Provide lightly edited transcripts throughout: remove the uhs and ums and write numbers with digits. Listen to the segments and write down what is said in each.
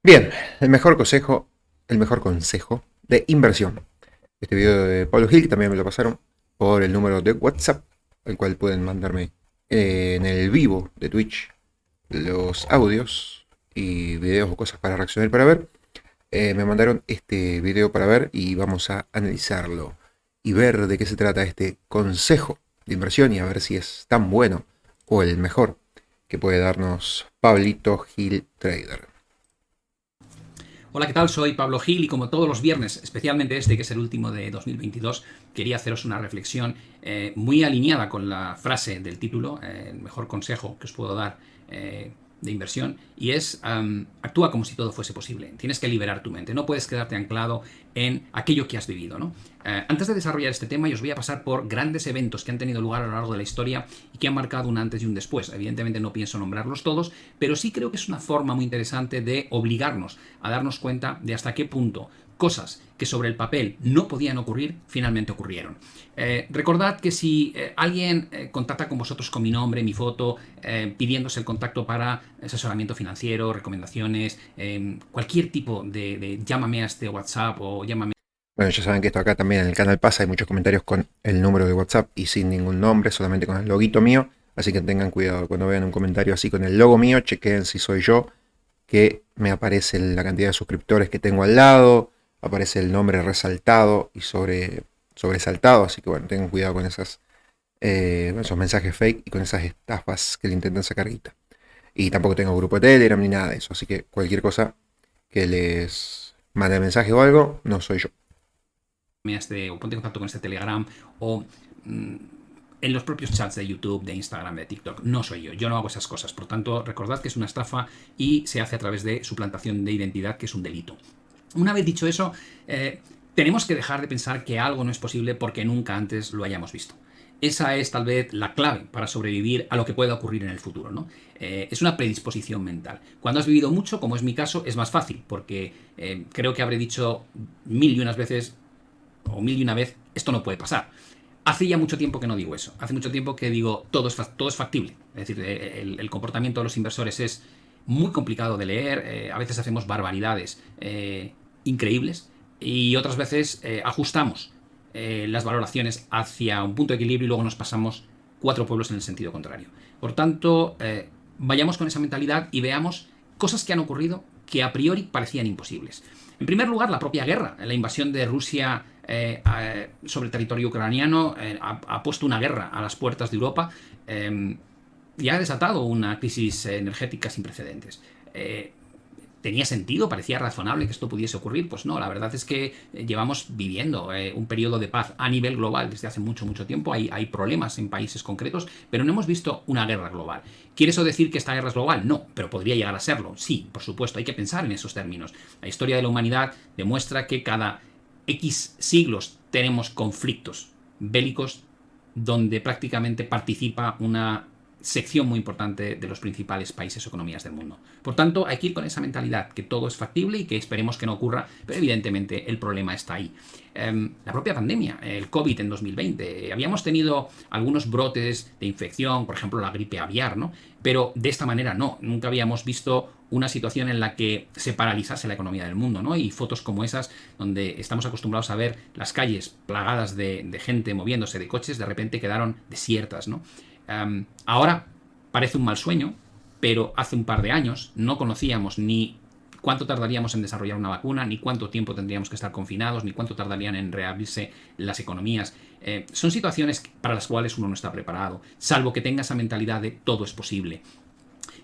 Bien, el mejor consejo de inversión. Este video de Pablo Gil, que también me lo pasaron por el número de WhatsApp, al cual pueden mandarme en el vivo de Twitch los audios y videos o cosas para reaccionar para ver. Me mandaron este video para ver y vamos a analizarlo y ver de qué se trata este consejo de inversión y a ver si es tan bueno o el mejor que puede darnos Pablito Gil Trader. Hola, ¿qué tal? Soy Pablo Gil y como todos los viernes, especialmente este que es el último de 2022, quería haceros una reflexión muy alineada con la frase del título, el mejor consejo que os puedo dar de inversión, y es actúa como si todo fuese posible. Tienes que liberar tu mente, no puedes quedarte anclado en aquello que has vivido, ¿no? Antes de desarrollar este tema, yo os voy a pasar por grandes eventos que han tenido lugar a lo largo de la historia y que han marcado un antes y un después. Evidentemente no pienso nombrarlos todos, pero sí creo que es una forma muy interesante de obligarnos a darnos cuenta de hasta qué punto cosas que sobre el papel no podían ocurrir, finalmente ocurrieron. Recordad que si alguien contacta con vosotros con mi nombre, mi foto, pidiéndose el contacto para asesoramiento financiero, recomendaciones, cualquier tipo de llámame a este WhatsApp o llámame. Bueno, ya saben que esto acá también en el canal pasa, hay muchos comentarios con el número de WhatsApp y sin ningún nombre, solamente con el loguito mío, así que tengan cuidado cuando vean un comentario así con el logo mío, chequen si soy yo, que me aparece la cantidad de suscriptores que tengo al lado, aparece el nombre resaltado y sobresaltado, así que bueno, tengan cuidado con esos mensajes fake y con esas estafas que le intentan sacar guita. Y tampoco tengo grupo de Telegram ni nada de eso, así que cualquier cosa que les mande mensaje o algo, no soy yo. O ponte en contacto con este Telegram o en los propios chats de YouTube, de Instagram, de TikTok. No soy yo no hago esas cosas. Por tanto, recordad que es una estafa y se hace a través de suplantación de identidad, que es un delito. Una vez dicho eso, tenemos que dejar de pensar que algo no es posible porque nunca antes lo hayamos visto. Esa es tal vez la clave para sobrevivir a lo que pueda ocurrir en el futuro, ¿no? Es una predisposición mental. Cuando has vivido mucho, como es mi caso, es más fácil, porque creo que habré dicho mil y unas veces o mil y una vez, esto no puede pasar. Hace ya mucho tiempo que no digo eso. Hace mucho tiempo que digo todo es factible. Es decir, el comportamiento de los inversores es muy complicado de leer. A veces hacemos barbaridades increíbles y otras veces ajustamos las valoraciones hacia un punto de equilibrio y luego nos pasamos cuatro pueblos en el sentido contrario. Por tanto, vayamos con esa mentalidad y veamos cosas que han ocurrido que a priori parecían imposibles. En primer lugar, la propia guerra, la invasión de Rusia sobre el territorio ucraniano ha puesto una guerra a las puertas de Europa y ha desatado una crisis energética sin precedentes. ¿Tenía sentido? ¿Parecía razonable que esto pudiese ocurrir? Pues no, la verdad es que llevamos viviendo un periodo de paz a nivel global desde hace mucho, mucho tiempo. Hay problemas en países concretos, pero no hemos visto una guerra global. ¿Quiere eso decir que esta guerra es global? No, pero podría llegar a serlo. Sí, por supuesto, hay que pensar en esos términos. La historia de la humanidad demuestra que cada X siglos tenemos conflictos bélicos donde prácticamente participa una sección muy importante de los principales países o economías del mundo. Por tanto, hay que ir con esa mentalidad, que todo es factible y que esperemos que no ocurra, pero evidentemente el problema está ahí. La propia pandemia, el COVID en 2020, habíamos tenido algunos brotes de infección, por ejemplo la gripe aviar, ¿no? Pero de esta manera no, nunca habíamos visto una situación en la que se paralizase la economía del mundo, ¿no? Y fotos como esas, donde estamos acostumbrados a ver las calles plagadas de gente moviéndose, de coches, de repente quedaron desiertas, ¿no? Ahora parece un mal sueño, pero hace un par de años no conocíamos ni cuánto tardaríamos en desarrollar una vacuna, ni cuánto tiempo tendríamos que estar confinados, ni cuánto tardarían en reabrirse las economías. Son situaciones para las cuales uno no está preparado, salvo que tenga esa mentalidad de todo es posible.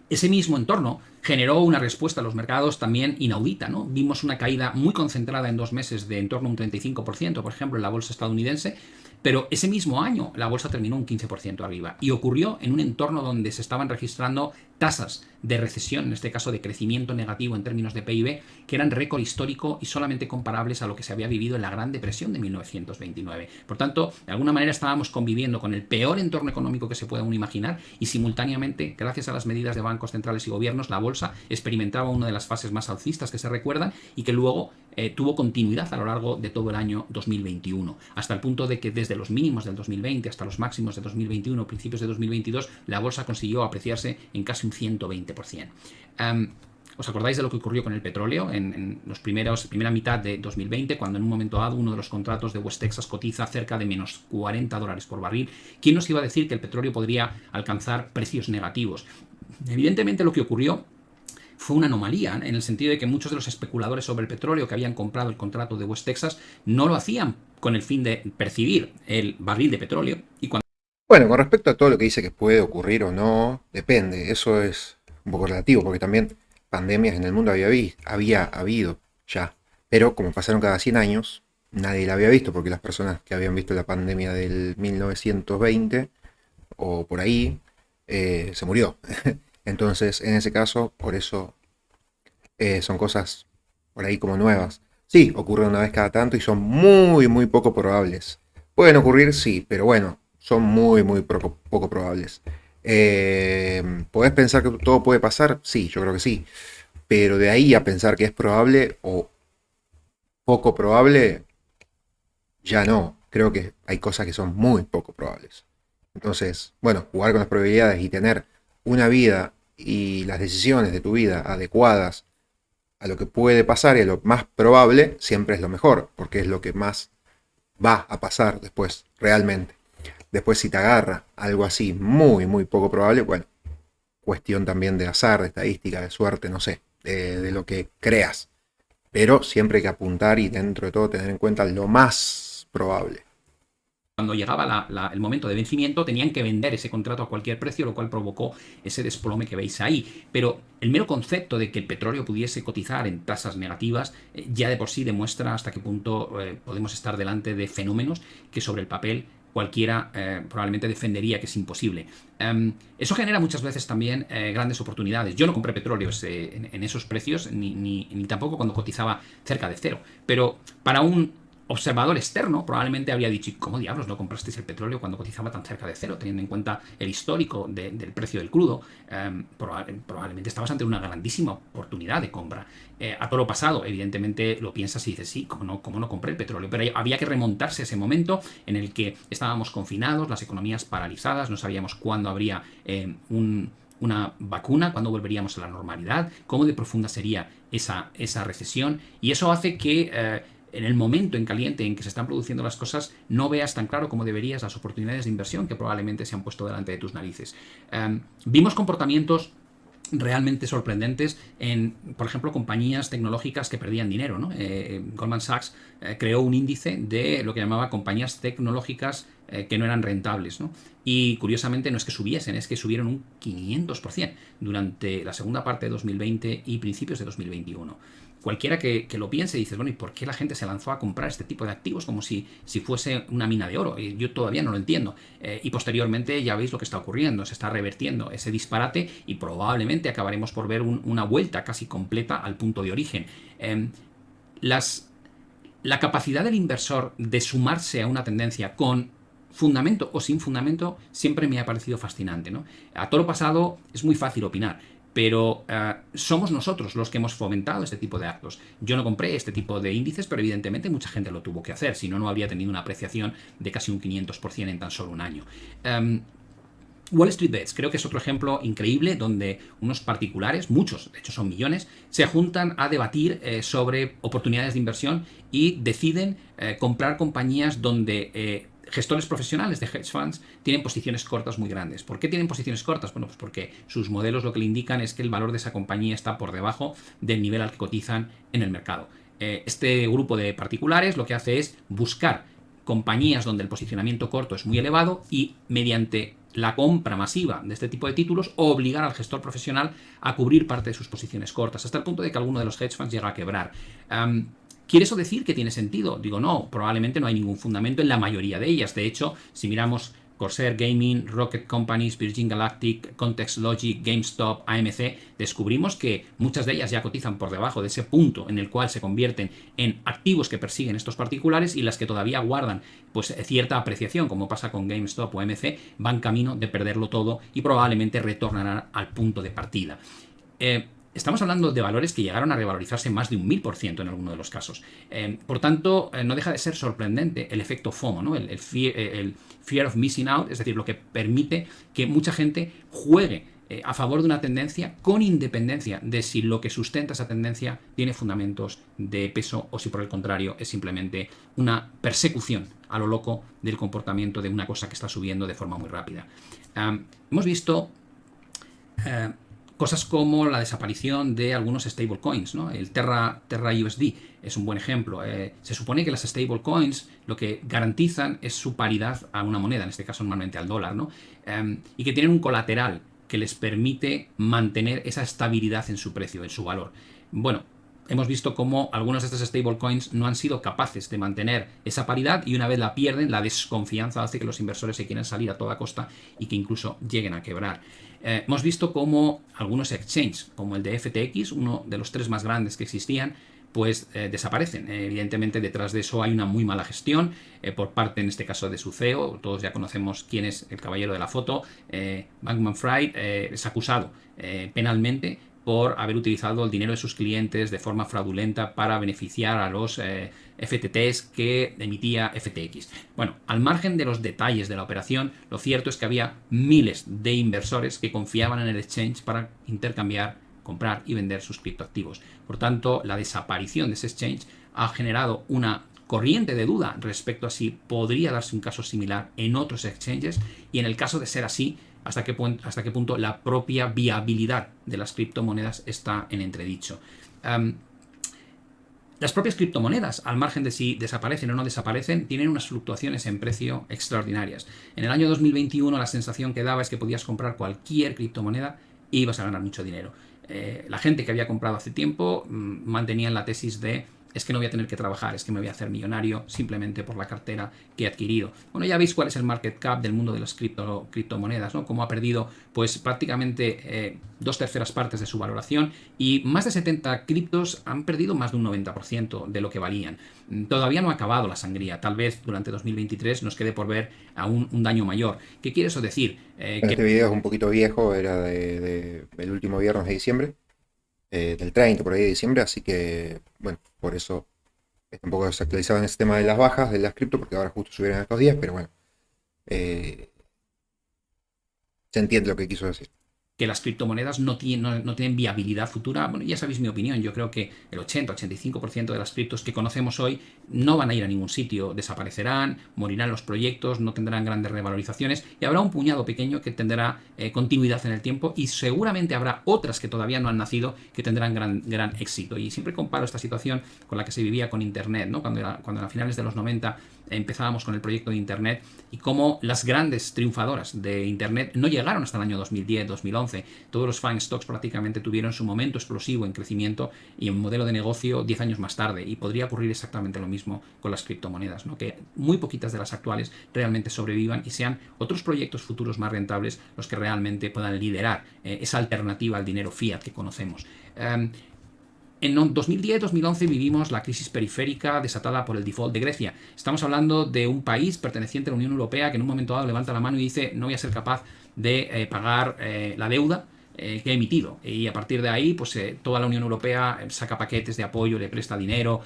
Ese mismo entorno generó una respuesta a los mercados también inaudita, ¿no? Vimos una caída muy concentrada en 2 meses de en torno a un 35%, por ejemplo, en la bolsa estadounidense, pero ese mismo año la bolsa terminó un 15% arriba y ocurrió en un entorno donde se estaban registrando tasas de recesión, en este caso de crecimiento negativo en términos de PIB, que eran récord histórico y solamente comparables a lo que se había vivido en la Gran Depresión de 1929. Por tanto, de alguna manera estábamos conviviendo con el peor entorno económico que se pueda uno imaginar y simultáneamente, gracias a las medidas de bancos centrales y gobiernos, la bolsa experimentaba una de las fases más alcistas que se recuerdan y que luego tuvo continuidad a lo largo de todo el año 2021, hasta el punto de que desde los mínimos del 2020 hasta los máximos de 2021, principios de 2022, la bolsa consiguió apreciarse en casi un 120%. ¿Os acordáis de lo que ocurrió con el petróleo en los primera mitad de 2020, cuando en un momento dado uno de los contratos de West Texas cotiza cerca de menos $40 por barril? ¿Quién nos iba a decir que el petróleo podría alcanzar precios negativos? Evidentemente lo que ocurrió fue una anomalía, en el sentido de que muchos de los especuladores sobre el petróleo que habían comprado el contrato de West Texas no lo hacían con el fin de percibir el barril de petróleo. Y cuando Bueno, con respecto a todo lo que dice que puede ocurrir o no, depende. Eso es un poco relativo, porque también pandemias en el mundo había habido ya. Pero como pasaron cada 100 años, nadie la había visto, porque las personas que habían visto la pandemia del 1920 o por ahí, se murió. Entonces, en ese caso, por eso son cosas por ahí como nuevas. Sí, ocurren una vez cada tanto y son muy, muy poco probables. Pueden ocurrir, sí, pero bueno, son muy, muy poco probables. ¿Podés pensar que todo puede pasar? Sí, yo creo que sí. Pero de ahí a pensar que es probable o poco probable, ya no. Creo que hay cosas que son muy poco probables. Entonces, bueno, jugar con las probabilidades y tener una vida y las decisiones de tu vida adecuadas a lo que puede pasar y a lo más probable, siempre es lo mejor, porque es lo que más va a pasar después, realmente. Después, si te agarra algo así muy, muy poco probable, bueno, cuestión también de azar, de estadística, de suerte, no sé, de lo que creas. Pero siempre hay que apuntar y dentro de todo tener en cuenta lo más probable. llegaba el momento de vencimiento, tenían que vender ese contrato a cualquier precio, lo cual provocó ese desplome que veis ahí. Pero el mero concepto de que el petróleo pudiese cotizar en tasas negativas ya de por sí demuestra hasta qué punto podemos estar delante de fenómenos que sobre el papel cualquiera probablemente defendería que es imposible. Eso genera muchas veces también grandes oportunidades. Yo no compré petróleo en esos precios, ni tampoco cuando cotizaba cerca de cero. Pero para un observador externo probablemente habría dicho: ¿cómo diablos no comprasteis el petróleo cuando cotizaba tan cerca de cero? Teniendo en cuenta el histórico del precio del crudo, probablemente estabas ante una grandísima oportunidad de compra. A todo lo pasado, evidentemente lo piensas y dices: sí, ¿cómo no compré el petróleo? Pero había que remontarse a ese momento en el que estábamos confinados, las economías paralizadas, no sabíamos cuándo habría una vacuna, cuándo volveríamos a la normalidad, cómo de profunda sería esa recesión. Y eso hace que en el momento en caliente en que se están produciendo las cosas, no veas tan claro como deberías las oportunidades de inversión que probablemente se han puesto delante de tus narices. Vimos comportamientos realmente sorprendentes en, por ejemplo, compañías tecnológicas que perdían dinero, ¿no? Goldman Sachs creó un índice de lo que llamaba compañías tecnológicas que no eran rentables, ¿no? Y curiosamente no es que subiesen, es que subieron un 500% durante la segunda parte de 2020 y principios de 2021. Cualquiera que lo piense dice: bueno, ¿y por qué la gente se lanzó a comprar este tipo de activos como si fuese una mina de oro? Y yo todavía no lo entiendo. Y posteriormente ya veis lo que está ocurriendo, se está revertiendo ese disparate y probablemente acabaremos por ver una vuelta casi completa al punto de origen. Las La capacidad del inversor de sumarse a una tendencia con fundamento o sin fundamento siempre me ha parecido fascinante, ¿no? A todo lo pasado es muy fácil opinar, pero somos nosotros los que hemos fomentado este tipo de actos. Yo no compré este tipo de índices, pero evidentemente mucha gente lo tuvo que hacer, si no, no habría tenido una apreciación de casi un 500% en tan solo un año. Wall Street Bets creo que es otro ejemplo increíble donde unos particulares, muchos, de hecho son millones, se juntan a debatir sobre oportunidades de inversión y deciden comprar compañías donde gestores profesionales de hedge funds tienen posiciones cortas muy grandes. ¿Por qué tienen posiciones cortas? Bueno, pues porque sus modelos lo que le indican es que el valor de esa compañía está por debajo del nivel al que cotizan en el mercado. Este grupo de particulares lo que hace es buscar compañías donde el posicionamiento corto es muy elevado y mediante la compra masiva de este tipo de títulos obligar al gestor profesional a cubrir parte de sus posiciones cortas, hasta el punto de que alguno de los hedge funds llega a quebrar. ¿Quiere eso decir que tiene sentido? Digo, no, probablemente no hay ningún fundamento en la mayoría de ellas. De hecho, si miramos Corsair Gaming, Rocket Companies, Virgin Galactic, Context Logic, GameStop, AMC, descubrimos que muchas de ellas ya cotizan por debajo de ese punto en el cual se convierten en activos que persiguen estos particulares, y las que todavía guardan pues cierta apreciación, como pasa con GameStop o AMC, van camino de perderlo todo y probablemente retornarán al punto de partida. Estamos hablando de valores que llegaron a revalorizarse más de un 1000% en alguno de los casos. Por tanto, no deja de ser sorprendente el efecto FOMO, ¿no? el fear of missing out, es decir, lo que permite que mucha gente juegue a favor de una tendencia con independencia de si lo que sustenta esa tendencia tiene fundamentos de peso o si por el contrario es simplemente una persecución a lo loco del comportamiento de una cosa que está subiendo de forma muy rápida. Hemos visto cosas como la desaparición de algunos stablecoins, ¿no? El Terra USD es un buen ejemplo. Se supone que las stablecoins lo que garantizan es su paridad a una moneda, en este caso normalmente al dólar, ¿no? Y que tienen un colateral que les permite mantener esa estabilidad en su precio, en su valor. Bueno, hemos visto cómo algunos de estos stablecoins no han sido capaces de mantener esa paridad y una vez la pierden, la desconfianza hace que los inversores se quieran salir a toda costa y que incluso lleguen a quebrar. Hemos visto cómo algunos exchanges, como el de FTX, uno de los 3 más grandes que existían, pues desaparecen. Evidentemente detrás de eso hay una muy mala gestión por parte, en este caso, de su CEO. Todos ya conocemos quién es el caballero de la foto. Bankman-Fried es acusado penalmente por haber utilizado el dinero de sus clientes de forma fraudulenta para beneficiar a los FTTs que emitía FTX. Bueno, al margen de los detalles de la operación, lo cierto es que había miles de inversores que confiaban en el exchange para intercambiar, comprar y vender sus criptoactivos. Por tanto, la desaparición de ese exchange ha generado una corriente de duda respecto a si podría darse un caso similar en otros exchanges y en el caso de ser así, hasta qué punto la propia viabilidad de las criptomonedas está en entredicho. Las propias criptomonedas, al margen de si desaparecen o no desaparecen, tienen unas fluctuaciones en precio extraordinarias. En el año 2021 la sensación que daba es que podías comprar cualquier criptomoneda y ibas a ganar mucho dinero. La gente que había comprado hace tiempo mantenía la tesis de es que no voy a tener que trabajar, es que me voy a hacer millonario simplemente por la cartera que he adquirido. Bueno, ya veis cuál es el market cap del mundo de las criptomonedas, ¿no? Cómo ha perdido pues prácticamente 2/3 partes de su valoración y más de 70 criptos han perdido más de un 90% de lo que valían. Todavía no ha acabado la sangría, tal vez durante 2023 nos quede por ver aún un daño mayor. ¿Qué quiere eso decir? Bueno, este video es un poquito viejo, era el último viernes de diciembre, del 30 por ahí de diciembre, así que, bueno, por eso está un poco desactualizado en ese tema de las bajas de las cripto, porque ahora justo subieron estos días, pero bueno, eh, se entiende lo que quiso decir. Que las criptomonedas no tienen viabilidad futura. Bueno, ya sabéis mi opinión, yo creo que el 80-85% de las criptos que conocemos hoy no van a ir a ningún sitio, desaparecerán, morirán los proyectos, no tendrán grandes revalorizaciones y habrá un puñado pequeño que tendrá continuidad en el tiempo y seguramente habrá otras que todavía no han nacido que tendrán gran éxito. Y siempre comparo esta situación con la que se vivía con Internet, ¿no? Cuando a finales de los 90 empezábamos con el proyecto de Internet y cómo las grandes triunfadoras de Internet no llegaron hasta el año 2010-2011. Todos los FANG stocks prácticamente tuvieron su momento explosivo en crecimiento y en modelo de negocio 10 años más tarde. Y podría ocurrir exactamente lo mismo con las criptomonedas, ¿no? Que muy poquitas de las actuales realmente sobrevivan y sean otros proyectos futuros más rentables los que realmente puedan liderar esa alternativa al dinero fiat que conocemos. En 2010-2011 vivimos la crisis periférica desatada por el default de Grecia. Estamos hablando de un país perteneciente a la Unión Europea que en un momento dado levanta la mano y dice no voy a ser capaz de pagar la deuda que he emitido. Y a partir de ahí, pues toda la Unión Europea saca paquetes de apoyo, le presta dinero,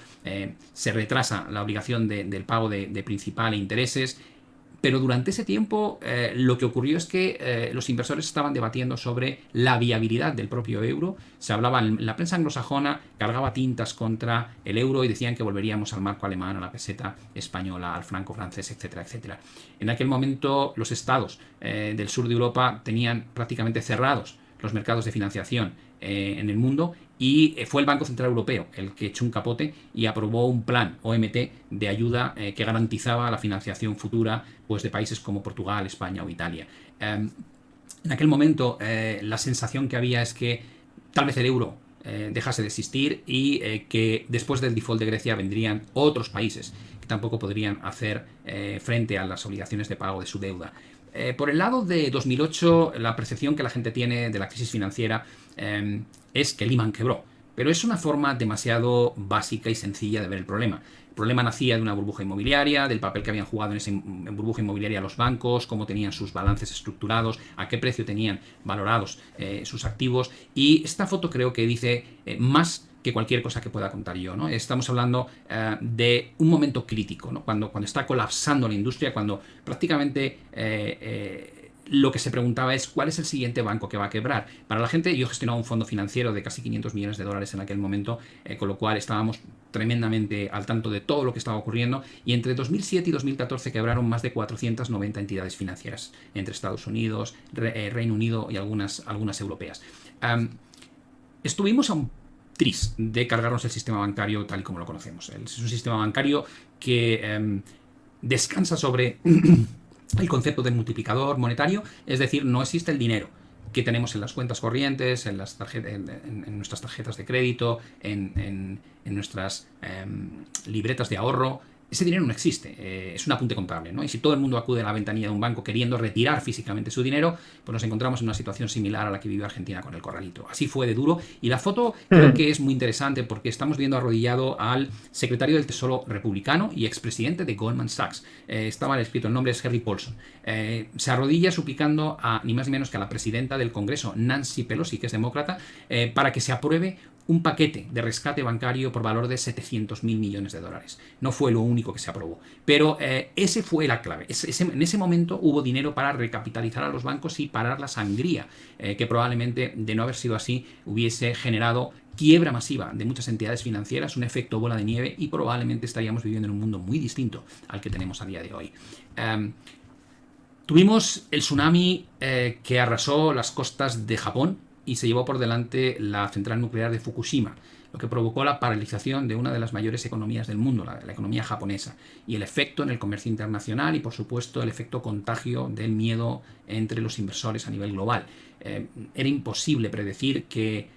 se retrasa la obligación del pago de principal e intereses. Pero durante ese tiempo lo que ocurrió es que los inversores estaban debatiendo sobre la viabilidad del propio euro. Se hablaba en la prensa anglosajona, cargaba tintas contra el euro y decían que volveríamos al marco alemán, a la peseta española, al franco francés, etcétera, etcétera. En aquel momento los estados del sur de Europa tenían prácticamente cerrados los mercados de financiación en el mundo y fue el Banco Central Europeo el que echó un capote y aprobó un plan OMT de ayuda que garantizaba la financiación futura pues, de países como Portugal, España o Italia. En aquel momento la sensación que había es que tal vez el euro dejase de existir y que después del default de Grecia vendrían otros países que tampoco podrían hacer frente a las obligaciones de pago de su deuda. Por el lado de 2008, la percepción que la gente tiene de la crisis financiera es que Lehman quebró, pero es una forma demasiado básica y sencilla de ver el problema. El problema nacía de una burbuja inmobiliaria, del papel que habían jugado en esa burbuja inmobiliaria los bancos, cómo tenían sus balances estructurados, a qué precio tenían valorados sus activos. Y esta foto creo que dice más que cualquier cosa que pueda contar yo, ¿no? Estamos hablando de un momento crítico, ¿no? Cuando está colapsando la industria, cuando prácticamente lo que se preguntaba es cuál es el siguiente banco que va a quebrar. Para la gente, yo gestionaba un fondo financiero de casi 500 millones de dólares en aquel momento, con lo cual estábamos tremendamente al tanto de todo lo que estaba ocurriendo, y entre 2007 y 2014 quebraron más de 490 entidades financieras entre Estados Unidos, Reino Unido y algunas europeas. Estuvimos a un tris de cargarnos el sistema bancario tal y como lo conocemos. Es un sistema bancario que descansa sobre el concepto de multiplicador monetario, es decir, no existe el dinero que tenemos en las cuentas corrientes, en nuestras tarjetas de crédito, en nuestras libretas de ahorro. Ese dinero no existe, es un apunte contable, ¿no? Y si todo el mundo acude a la ventanilla de un banco queriendo retirar físicamente su dinero, pues nos encontramos en una situación similar a la que vivió Argentina con el corralito. Así fue de duro, y la foto creo que es muy interesante porque estamos viendo arrodillado al secretario del Tesoro republicano y expresidente de Goldman Sachs. Estaba escrito, el nombre es Henry Paulson. Se arrodilla suplicando a ni más ni menos que a la presidenta del Congreso, Nancy Pelosi, que es demócrata, para que se apruebe un paquete de rescate bancario por valor de 700.000 millones de dólares. No fue lo único que se aprobó, pero ese fue la clave. En ese momento hubo dinero para recapitalizar a los bancos y parar la sangría, que probablemente, de no haber sido así, hubiese generado quiebra masiva de muchas entidades financieras, un efecto bola de nieve, y probablemente estaríamos viviendo en un mundo muy distinto al que tenemos a día de hoy. Tuvimos el tsunami que arrasó las costas de Japón y se llevó por delante la central nuclear de Fukushima, lo que provocó la paralización de una de las mayores economías del mundo, la economía japonesa, y el efecto en el comercio internacional y, por supuesto, el efecto contagio del miedo entre los inversores a nivel global. Era imposible predecir que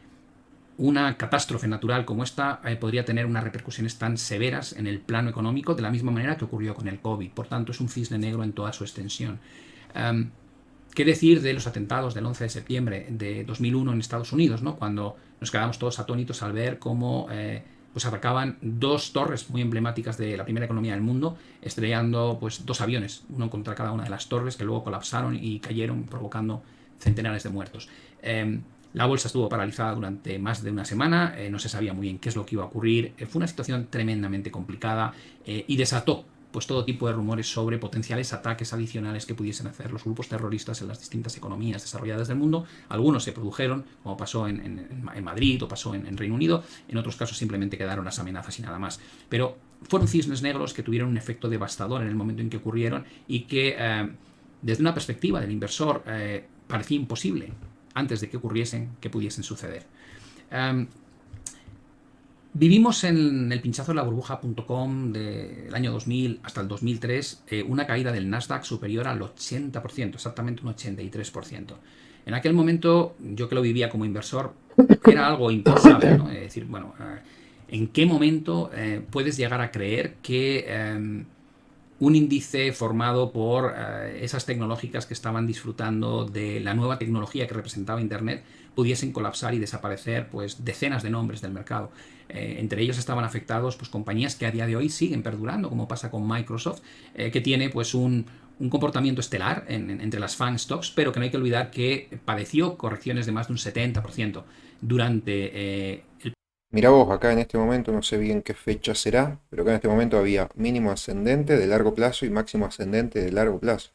una catástrofe natural como esta podría tener unas repercusiones tan severas en el plano económico, de la misma manera que ocurrió con el COVID. Por tanto, es un cisne negro en toda su extensión. ¿Qué decir de los atentados del 11 de septiembre de 2001 en Estados Unidos, ¿no? Cuando nos quedamos todos atónitos al ver cómo pues atacaban dos torres muy emblemáticas de la primera economía del mundo, estrellando pues dos aviones, uno contra cada una de las torres, que luego colapsaron y cayeron, provocando centenares de muertos. La bolsa estuvo paralizada durante más de una semana, no se sabía muy bien qué es lo que iba a ocurrir, fue una situación tremendamente complicada y desató pues todo tipo de rumores sobre potenciales ataques adicionales que pudiesen hacer los grupos terroristas en las distintas economías desarrolladas del mundo. Algunos se produjeron, como pasó en Madrid o pasó en Reino Unido, en otros casos simplemente quedaron las amenazas y nada más. Pero fueron cisnes negros que tuvieron un efecto devastador en el momento en que ocurrieron y que desde una perspectiva del inversor parecía imposible antes de que ocurriesen, que pudiesen suceder. Vivimos en el pinchazo de la burbuja.com del año 2000 hasta el 2003 una caída del Nasdaq superior al 80%, exactamente un 83%. En aquel momento, yo que lo vivía como inversor, era algo impensable, ¿no? Es decir, bueno, ¿en qué momento puedes llegar a creer que un índice formado por esas tecnológicas que estaban disfrutando de la nueva tecnología que representaba Internet pudiesen colapsar y desaparecer pues decenas de nombres del mercado? Entre ellos estaban afectados pues compañías que a día de hoy siguen perdurando, como pasa con Microsoft, que tiene pues un comportamiento estelar entre las FANG stocks, pero que no hay que olvidar que padeció correcciones de más de un 70% durante el... Mirá vos, acá en este momento, no sé bien qué fecha será, pero acá en este momento había mínimo ascendente de largo plazo y máximo ascendente de largo plazo.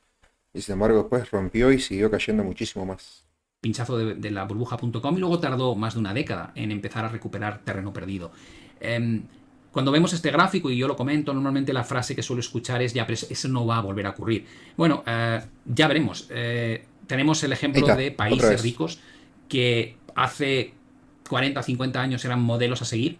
Y sin embargo después rompió y siguió cayendo muchísimo más. Pinchazo de la burbuja.com, y luego tardó más de una década en empezar a recuperar terreno perdido. Cuando vemos este gráfico, y yo lo comento, normalmente la frase que suelo escuchar es: ya, pero eso no va a volver a ocurrir. Bueno, ya veremos. Tenemos el ejemplo de países ricos que hace 40 o 50 años eran modelos a seguir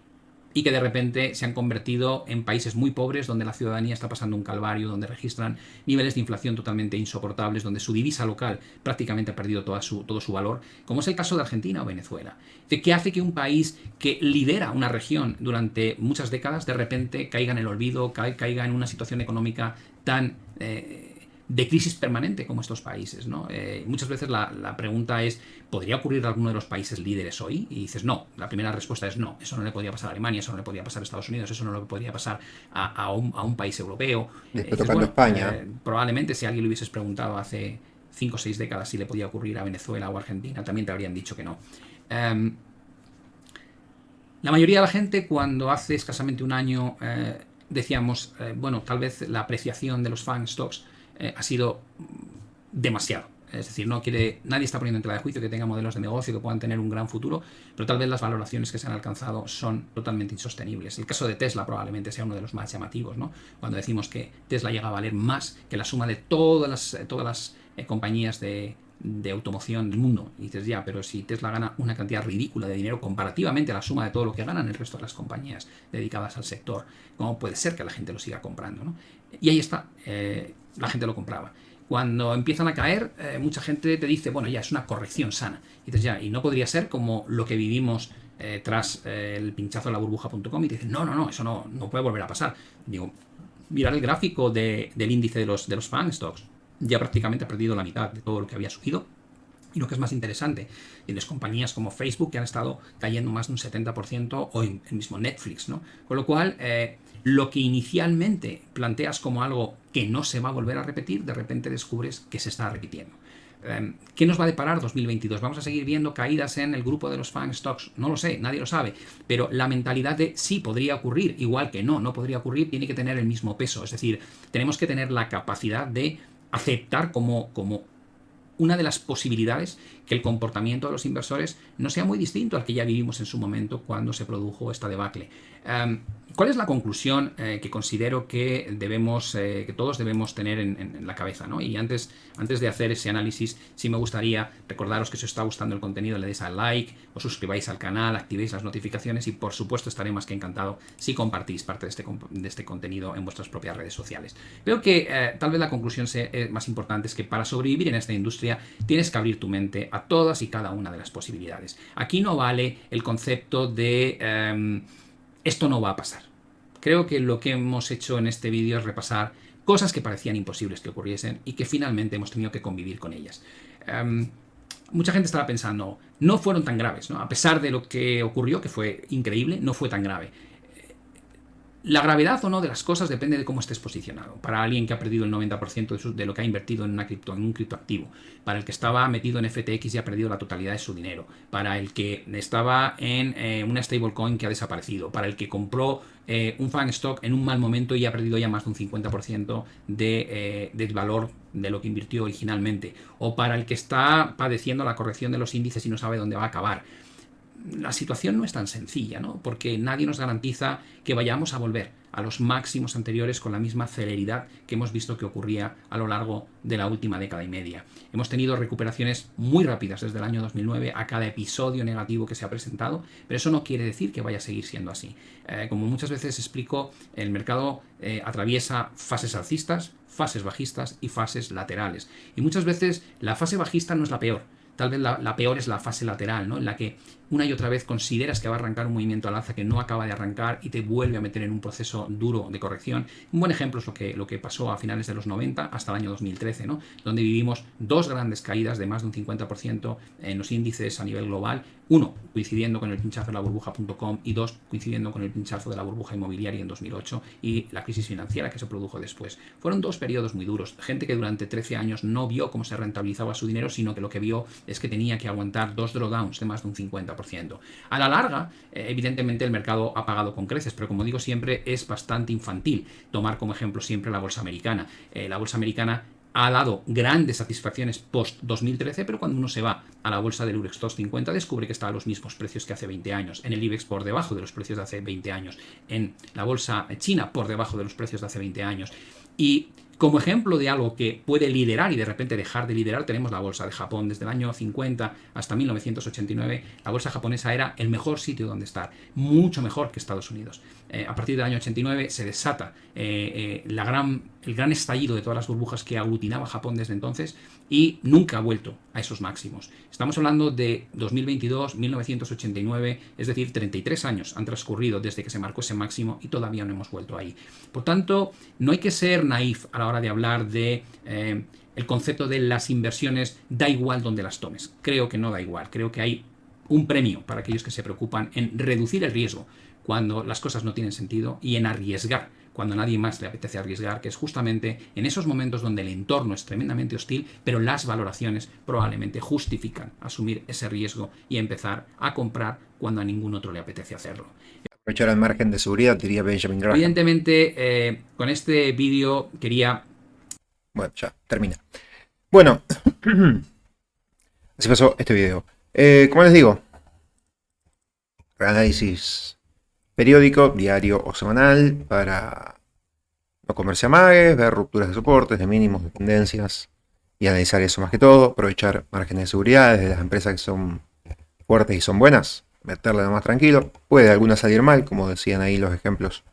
y que de repente se han convertido en países muy pobres, donde la ciudadanía está pasando un calvario, donde registran niveles de inflación totalmente insoportables, donde su divisa local prácticamente ha perdido todo su valor, como es el caso de Argentina o Venezuela. ¿Qué hace que un país que lidera una región durante muchas décadas de repente caiga en el olvido, caiga en una situación económica tan de crisis permanente como estos países, ¿no? Muchas veces la pregunta es: ¿podría ocurrir a alguno de los países líderes hoy? Y dices no. La primera respuesta es no. Eso no le podría pasar a Alemania, eso no le podría pasar a Estados Unidos, eso no le podría pasar a un país europeo. Después tocando España. Probablemente si a alguien le hubieses preguntado hace 5 o 6 décadas si le podía ocurrir a Venezuela o Argentina, también te habrían dicho que no. La mayoría de la gente, cuando hace escasamente un año decíamos, bueno, tal vez la apreciación de los FANG stocks ha sido demasiado. es decir, nadie está poniendo en tela de juicio que tenga modelos de negocio que puedan tener un gran futuro, pero tal vez las valoraciones que se han alcanzado son totalmente insostenibles. El caso de Tesla probablemente sea uno de los más llamativos, ¿no? Cuando decimos que Tesla llega a valer más que la suma de todas las compañías de automoción del mundo. Y dices, ya, pero si Tesla gana una cantidad ridícula de dinero comparativamente a la suma de todo lo que ganan el resto de las compañías dedicadas al sector, ¿cómo puede ser que la gente lo siga comprando, ¿no? Y ahí está, la gente lo compraba. Cuando empiezan a caer, mucha gente te dice, bueno, ya es una corrección sana. Y dices, ya, y no podría ser como lo que vivimos tras el pinchazo de la burbuja.com. Y te dicen, no, eso no puede volver a pasar. Digo, mirar el gráfico del índice de los FANG stocks. Ya prácticamente ha perdido la mitad de todo lo que había subido. Y lo que es más interesante, tienes compañías como Facebook que han estado cayendo más de un 70%, o el mismo Netflix, ¿no? Con lo cual, lo que inicialmente planteas como algo que no se va a volver a repetir, de repente descubres que se está repitiendo. ¿Qué nos va a deparar 2022? ¿Vamos a seguir viendo caídas en el grupo de los FANG stocks? No lo sé, nadie lo sabe, pero la mentalidad de sí podría ocurrir, igual que no podría ocurrir, tiene que tener el mismo peso. Es decir, tenemos que tener la capacidad de aceptar como una de las posibilidades que el comportamiento de los inversores no sea muy distinto al que ya vivimos en su momento cuando se produjo esta debacle. ¿Cuál es la conclusión que considero que todos debemos tener en la cabeza, ¿no? Y antes de hacer ese análisis, sí me gustaría recordaros que si os está gustando el contenido, le deis al like, os suscribáis al canal, activéis las notificaciones y por supuesto estaré más que encantado si compartís parte de este contenido en vuestras propias redes sociales. Veo que tal vez la conclusión más importante es que para sobrevivir en esta industria tienes que abrir tu mente a todas y cada una de las posibilidades. Aquí no vale el concepto de esto no va a pasar. Creo que lo que hemos hecho en este vídeo es repasar cosas que parecían imposibles que ocurriesen y que finalmente hemos tenido que convivir con ellas. Mucha gente estaba pensando, no fueron tan graves, ¿no? A pesar de lo que ocurrió, que fue increíble, no fue tan grave. La gravedad o no de las cosas depende de cómo estés posicionado. Para alguien que ha perdido el 90% de lo que ha invertido en un criptoactivo, para el que estaba metido en FTX y ha perdido la totalidad de su dinero, para el que estaba en una stablecoin que ha desaparecido, para el que compró un FANG stock en un mal momento y ha perdido ya más de un 50% del valor de lo que invirtió originalmente, o para el que está padeciendo la corrección de los índices y no sabe dónde va a acabar. La situación no es tan sencilla, ¿no? Porque nadie nos garantiza que vayamos a volver a los máximos anteriores con la misma celeridad que hemos visto que ocurría a lo largo de la última década y media. Hemos tenido recuperaciones muy rápidas desde el año 2009 a cada episodio negativo que se ha presentado, pero eso no quiere decir que vaya a seguir siendo así. Como muchas veces explico, el mercado atraviesa fases alcistas, fases bajistas y fases laterales. Y muchas veces la fase bajista no es la peor. Tal vez la peor es la fase lateral, ¿no? En la que una y otra vez consideras que va a arrancar un movimiento al alza que no acaba de arrancar y te vuelve a meter en un proceso duro de corrección. Un buen ejemplo es lo que pasó a finales de los 90 hasta el año 2013, ¿no? Donde vivimos dos grandes caídas de más de un 50% en los índices a nivel global. Uno, coincidiendo con el pinchazo de la burbuja.com y dos, coincidiendo con el pinchazo de la burbuja inmobiliaria en 2008 y la crisis financiera que se produjo después. Fueron dos periodos muy duros. Gente que durante 13 años no vio cómo se rentabilizaba su dinero, sino que lo que vio es que tenía que aguantar dos drawdowns de más de un 50%. A la larga, evidentemente el mercado ha pagado con creces, pero como digo siempre, es bastante infantil tomar como ejemplo siempre la bolsa americana. La bolsa americana ha dado grandes satisfacciones post-2013, pero cuando uno se va a la bolsa del Eurex 250 descubre que está a los mismos precios que hace 20 años, en el IBEX por debajo de los precios de hace 20 años, en la bolsa china por debajo de los precios de hace 20 años. Y como ejemplo de algo que puede liderar y de repente dejar de liderar, tenemos la bolsa de Japón. Desde el año 50 hasta 1989, la bolsa japonesa era el mejor sitio donde estar, mucho mejor que Estados Unidos. A partir del año 89 se desata el gran estallido de todas las burbujas que aglutinaba Japón desde entonces y nunca ha vuelto a esos máximos. Estamos hablando de 2022, 1989, es decir, 33 años han transcurrido desde que se marcó ese máximo y todavía no hemos vuelto ahí. Por tanto, no hay que ser naif a la hora de hablar de el concepto de las inversiones, da igual donde las tomes. Creo que no da igual, creo que hay un premio para aquellos que se preocupan en reducir el riesgo cuando las cosas no tienen sentido y en arriesgar cuando a nadie más le apetece arriesgar, que es justamente en esos momentos donde el entorno es tremendamente hostil, pero las valoraciones probablemente justifican asumir ese riesgo y empezar a comprar cuando a ningún otro le apetece hacerlo. Aprovechar el margen de seguridad, diría Benjamin Graham. Evidentemente, con este vídeo quería... Bueno, ya, termina. Bueno, así pasó este video. Como les digo, análisis periódico, diario o semanal para no comerse amagues, ver rupturas de soportes, de mínimos, de tendencias y analizar eso más que todo, aprovechar márgenes de seguridad de las empresas que son fuertes y son buenas, meterle más tranquilo. Puede alguna salir mal, como decían ahí los ejemplos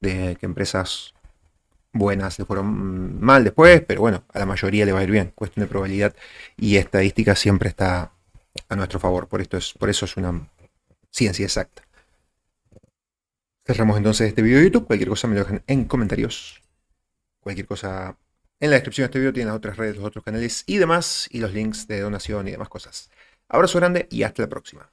de que empresas buenas le fueron mal después, pero bueno, a la mayoría le va a ir bien. Cuestión de probabilidad y estadística siempre está a nuestro favor. Por eso es una ciencia exacta. Cerramos entonces este video de YouTube. Cualquier cosa me lo dejan en comentarios. Cualquier cosa en la descripción de este video tienen las otras redes, los otros canales y demás, y los links de donación y demás cosas. Abrazo grande y hasta la próxima.